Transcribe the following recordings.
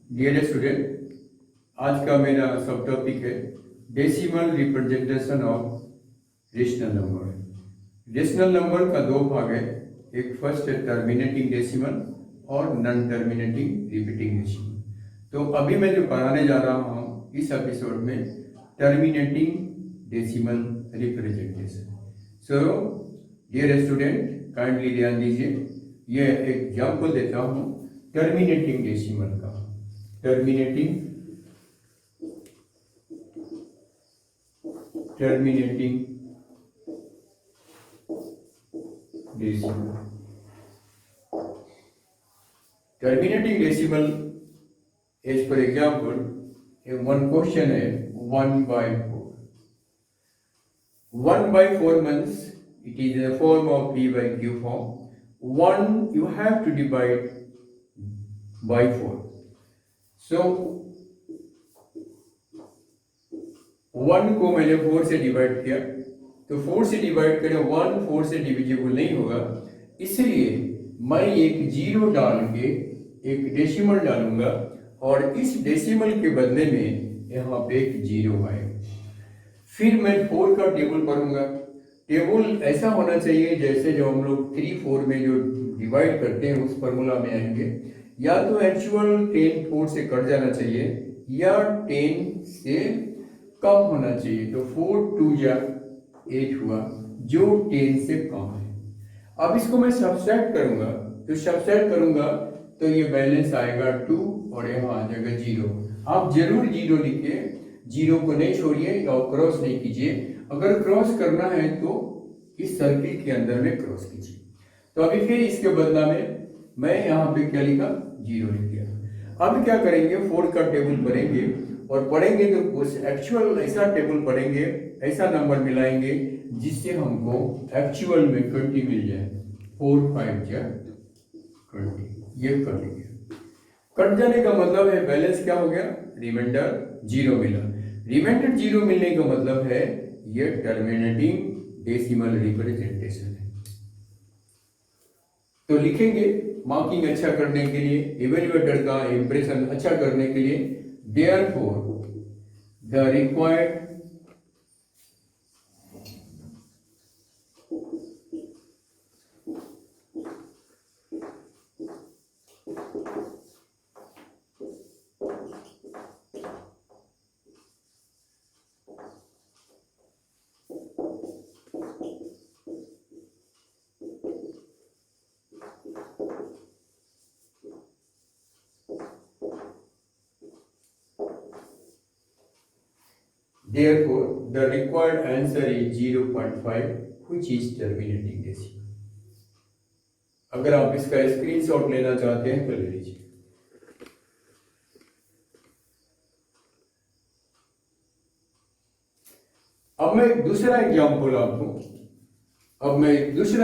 Dear student, आज का मेरा सब टॉपिक है decimal representation of rational number. Rational number का दो भाग है, एक फर्स्ट है टर्मिनेटिंग डेसिमल और नॉन टर्मिनेटिंग रिपीटिंग डेसिमल। तो अभी मैं जो पढ़ाने जा रहा हूँ इस एपिसोड में terminating decimal representation. So dear student, kindly ध्यान दीजिए, यह एक एग्जाम्पल देता हूँ टर्मिनेटिंग डेसिमल का। Terminating decimal. Terminating decimal as for example one question है 1/4। 1/4 means it is in the form of p/q form. 1 you have to divide by 4. So 1 को मैंने 4 से डिवाइड किया, तो 4 से डिवाइड करें 1 4 से डिविजिबल नहीं होगा, इसलिए मैं एक जीरो डाल के एक डेसिमल डालूंगा और इस डेसिमल के बदले में यहाँ पे एक जीरो आएगा। फिर मैं 4 का टेबल पढ़ूंगा। टेबल ऐसा होना चाहिए जैसे जो हम लोग 3/4 में जो डिवाइड करते हैं उस फॉर्मूला में आएंगे, या तो एक्चुअल 10 4 से कट जाना चाहिए या 10 से कम होना चाहिए। तो 4 2 जा 8 हुआ जो 10 से कम है। अब इसको मैं सब्ट्रैक्ट करूंगा, तो सब्ट्रैक्ट करूंगा तो ये बैलेंस आएगा 2 और यहाँ आ जाएगा 0। आप जरूर 0 लिखिए, 0 को नहीं छोड़िए और क्रॉस नहीं कीजिए। अगर क्रॉस करना है तो इस सर्किल के अंदर में क्रॉस कीजिए। तो अभी फिर इसके बदला में मैं यहाँ पे क्या लिखा, 0 लिख दिया। अब क्या करेंगे, 4 का टेबल पढ़ेंगे और पढ़ेंगे तो कुछ एक्चुअल ऐसा टेबल पढ़ेंगे, ऐसा नंबर मिलाएंगे जिससे हमको एक्चुअल में 20 मिल जाए। 4 5 जा 20, ये कट गया। कट जाने का मतलब है बैलेंस क्या हो गया, रिमाइंडर 0 मिला। रिमाइंडर 0 मिलने का मतलब है ये टर्मिनेटिंग डेसिमल रिप्रेजेंटेशन है। तो लिखेंगे मार्किंग अच्छा करने के लिए, इवेल्युएटर का इंप्रेशन अच्छा करने के लिए, therefore the required Therefore, the required answer is 0.5, which is terminating decimal. अगर आप इसका स्क्रीनशॉट लेना चाहते हैं तो ले लीजिए। अब मैं दूसरा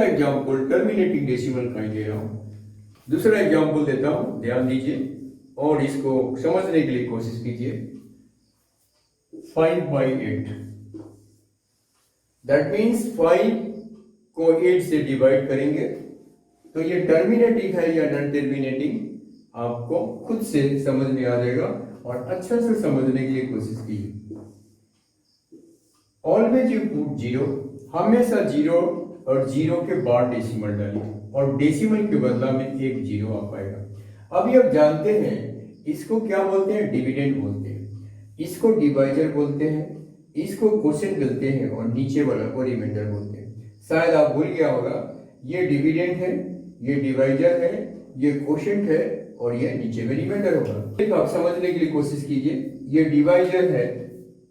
एग्जाम्पल टर्मिनेटिंग डेसिमल का दे रहा हूं। दूसरा एग्जाम्पल देता हूं, ध्यान दीजिए और इसको समझने के लिए कोशिश कीजिए। 5/8, दैट मीन्स 5 को 8 से डिवाइड करेंगे तो ये टर्मिनेटिंग है या नॉन टर्मिनेटिंग आपको खुद से समझ में आ जाएगा और अच्छा से समझने के लिए कोशिश कीजिए। ऑलवेज यू पुट 0, हमेशा 0 और 0 के बाद डेसिमल डालिए और डेसिमल के बदला में एक 0 आ पाएगा। अभी आप जानते हैं इसको क्या बोलते हैं, डिविडेंड बोलते हैं, इसको डिवाइजर बोलते हैं, इसको क्वोशिएंट बोलते हैं और नीचे वाला को रिमाइंडर बोलते हैं। शायद आप भूल गया होगा, ये डिविडेंड है, ये डिवाइजर है, ये क्वोशिएंट है और ये नीचे में रिमाइंडर होगा। देखो आप समझने के लिए कोशिश कीजिए, ये डिवाइजर है,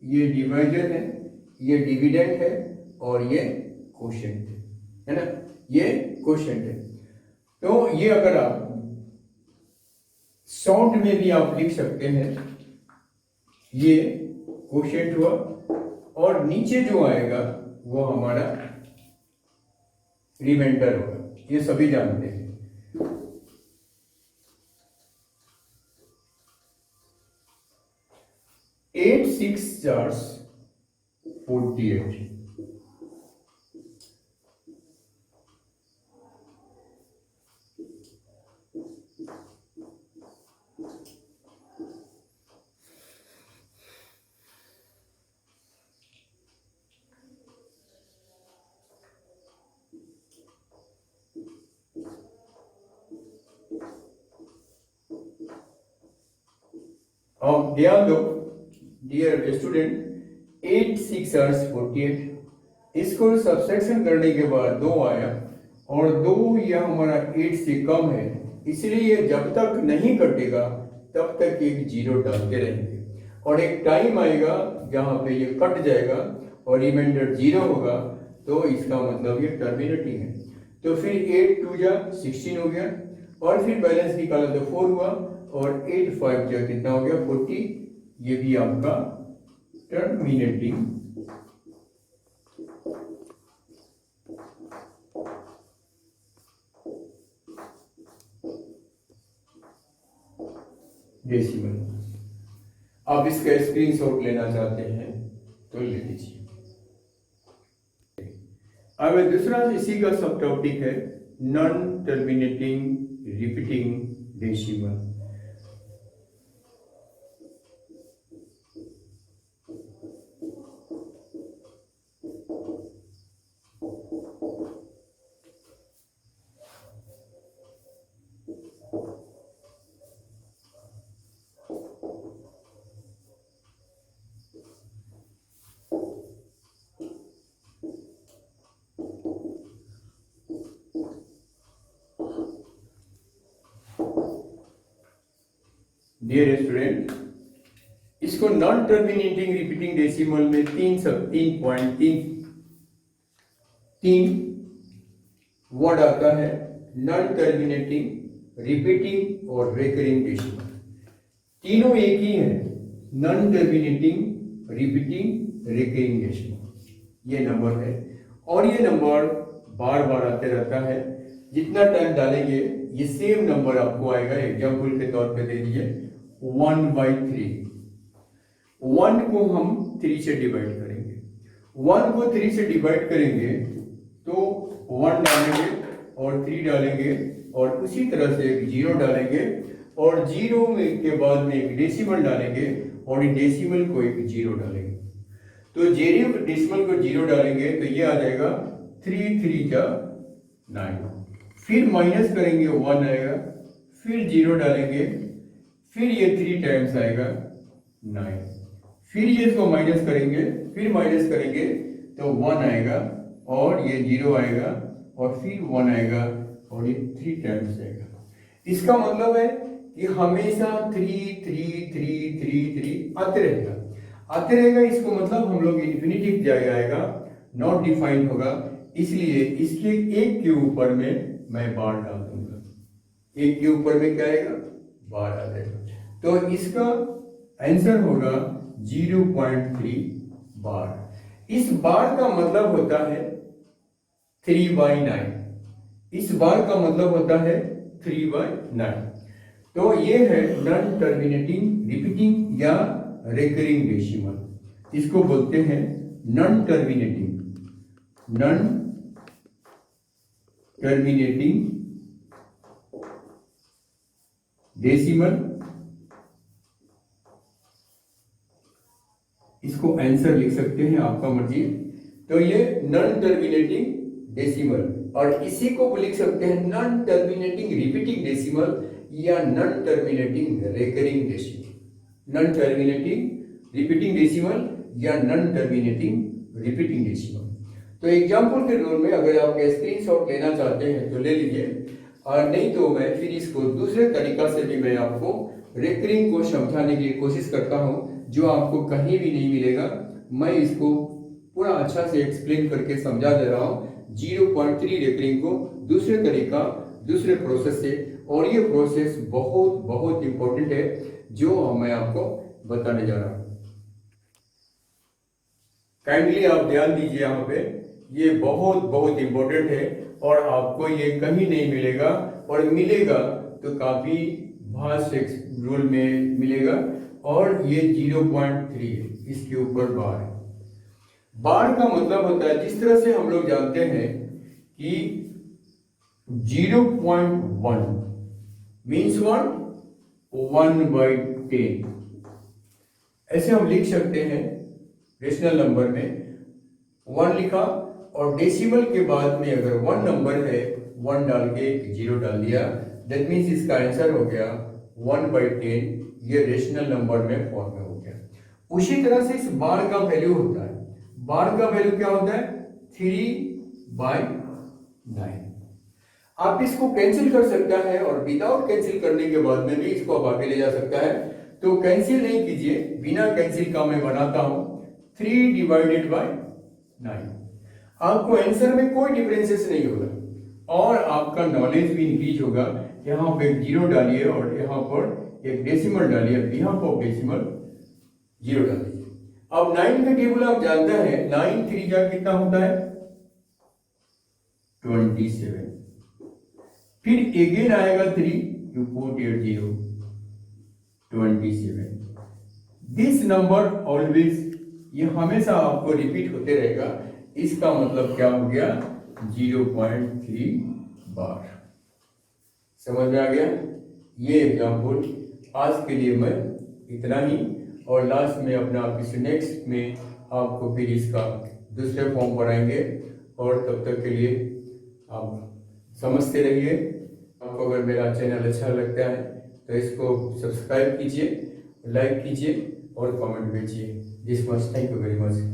ये डिवाइजर है, ये डिविडेंड है और ये क्वोशिएंट है ना, ये क्वोशिएंट है। तो ये अगर आप शॉर्ट में भी आप लिख सकते हैं, ये क्वोशिएंट हुआ और नीचे जो आएगा वो हमारा रिमाइंडर होगा, ये सभी जानते हैं। एट 6 4 48, अब ध्यान दो डियर स्टूडेंट, 8 6 48, इसको सब्सट्रैक्शन करने के बाद 2 आया और 2 यह हमारा 8 से कम है, इसलिए जब तक नहीं कटेगा तब तक एक जीरो डालते रहेंगे और एक टाइम आएगा जहां पे ये कट जाएगा और रिमाइंडर जीरो होगा, तो इसका मतलब ये टर्मिनेटिंग है। तो फिर 8 2 जा 16 हो गया और फिर बैलेंस निकाला तो 4 हुआ और 8 5 जा कितना हो गया 40, ये भी आपका टर्मिनेटिंग डेसिमल। आप इसका स्क्रीनशॉट लेना चाहते हैं तो ले लीजिए। अब दूसरा इसी का सब टॉपिक है non terminating repeating decimal. Dear student, इसको नॉन टर्मिनेटिंग रिपीटिंग डेसिमल में 3 वर्ड आता है, नॉन टर्मिनेटिंग, रिपीटिंग और रेकरिंग डेसिमल। तीनों एक ही है, non terminating, repeating, recurring decimal. ये नंबर है और ये नंबर बार बार आते रहता है। जितना टाइम डालेंगे ये सेम नंबर आपको आएगा। एग्जाम्पल के तौर पे दे दीजिए 1/3। 1 को हम 3 से डिवाइड करेंगे, 1 को 3 से डिवाइड करेंगे तो 1 डालेंगे और 3 डालेंगे और उसी तरह से एक 0 डालेंगे और 0 में के बाद में एक डेसिमल डालेंगे और डेसिमल को एक 0 डालेंगे। तो जेरो डेसिमल को 0 डालेंगे तो ये आ जाएगा 3 3 जा 9। फिर माइनस करेंगे 1 आएगा, फिर 0 डालेंगे, फिर ये 3 टाइम्स आएगा 9, फिर ये इसको माइनस करेंगे, फिर माइनस करेंगे तो 1 आएगा और ये 0 आएगा और फिर 1 आएगा और ये 3 टाइम्स आएगा। इसका मतलब है कि हमेशा 3 3 3 3 3 आते रहेगा। इसको मतलब हम लोग इन्फिनिटी जाएगा, नॉट डिफाइंड होगा, इसलिए इसके एक के ऊपर में मैं बार डाल दूंगा। एक के ऊपर में क्या आएगा, बार आ जाएगा। तो इसका आंसर होगा 0.3 बार। इस बार का मतलब होता है 3/9। इस बार का मतलब होता है 3/9। तो ये है नॉन टर्मिनेटिंग रिपीटिंग या रेकरिंग डेसिमल। इसको बोलते हैं नॉन टर्मिनेटिंग डेसिमल। इसको आंसर लिख सकते हैं, आपका मर्जी। तो ये नॉन टर्मिनेटिंग डेसिमल और इसी को लिख सकते हैं नॉन टर्मिनेटिंग रिपीटिंग डेसिमल या non terminating recurring decimal. Non terminating repeating decimal या नॉन टर्मिनेटिंग रिपीटिंग डेसिमल। तो एग्जाम्पल के रूप में अगर आप स्क्रीनशॉट लेना चाहते हैं तो ले लीजिए, और नहीं तो मैं फिर इसको दूसरे तरीका से भी मैं आपको रेकरिंग को समझाने की कोशिश करता हूं, जो आपको कहीं भी नहीं मिलेगा। मैं इसको पूरा अच्छा से एक्सप्लेन करके समझा दे रहा हूं 0.3 रेकरिंग को दूसरे तरीका, दूसरे प्रोसेस से, और ये प्रोसेस बहुत बहुत इंपॉर्टेंट है जो मैं आपको बताने जा रहा हूं। काइंडली आप ध्यान दीजिए, यहाँ पे ये बहुत बहुत इंपॉर्टेंट है और आपको ये कहीं नहीं मिलेगा, और मिलेगा तो काफी भास्ट रूल में मिलेगा। और ये 0.3 है, इसके ऊपर बार है। बार का मतलब होता है, जिस तरह से हम लोग जानते हैं कि 0.1 मीन्स 1/10, ऐसे हम लिख सकते हैं। रेशनल नंबर में 1 लिखा और डेसिमल के बाद में अगर 1 नंबर है, 1 डाल के 0 डाल दिया, दैट मीन्स इसका आंसर हो गया 1/10, ये रेशनल नंबर में फॉर्म में हो गया। उसी तरह से इस बार का वैल्यू होता है, बार का वैल्यू क्या होता है 3/9। आप इसको कैंसिल कर सकता है और विदाउट कैंसिल करने के बाद में भी इसको आप आगे ले जा सकता है। तो कैंसिल नहीं कीजिए, बिना कैंसिल का मैं बनाता हूं 3/9। आपको आंसर में कोई डिफरेंसेस नहीं होगा और आपका नॉलेज भी इंक्रीज होगा। यहाँ पे एक जीरो डालिए और यहाँ पर एक डेसिमल डालिए, यहाँ पर डेसिमल जीरो डालिए। अब 9 का टेबल आप जानते हैं, 9 3 जा कितना होता है 27। फिर अगेन आएगा 3, you put your 0, 27। This number always, ये हमेशा आपको रिपीट होते रहेगा। इसका मतलब क्या हो गया 0.3 बार। समझ में आ गया? ये एग्जाम्पल आज के लिए मैं इतना ही, और लास्ट में अपना किसी नेक्स्ट में आपको फिर इसका दूसरे फॉर्म पर आएंगे। और तब तक के लिए आप समझते रहिए। आपको अगर मेरा चैनल अच्छा लगता है तो इसको सब्सक्राइब कीजिए, लाइक कीजिए और कमेंट भेजिए। This much, thank you very much.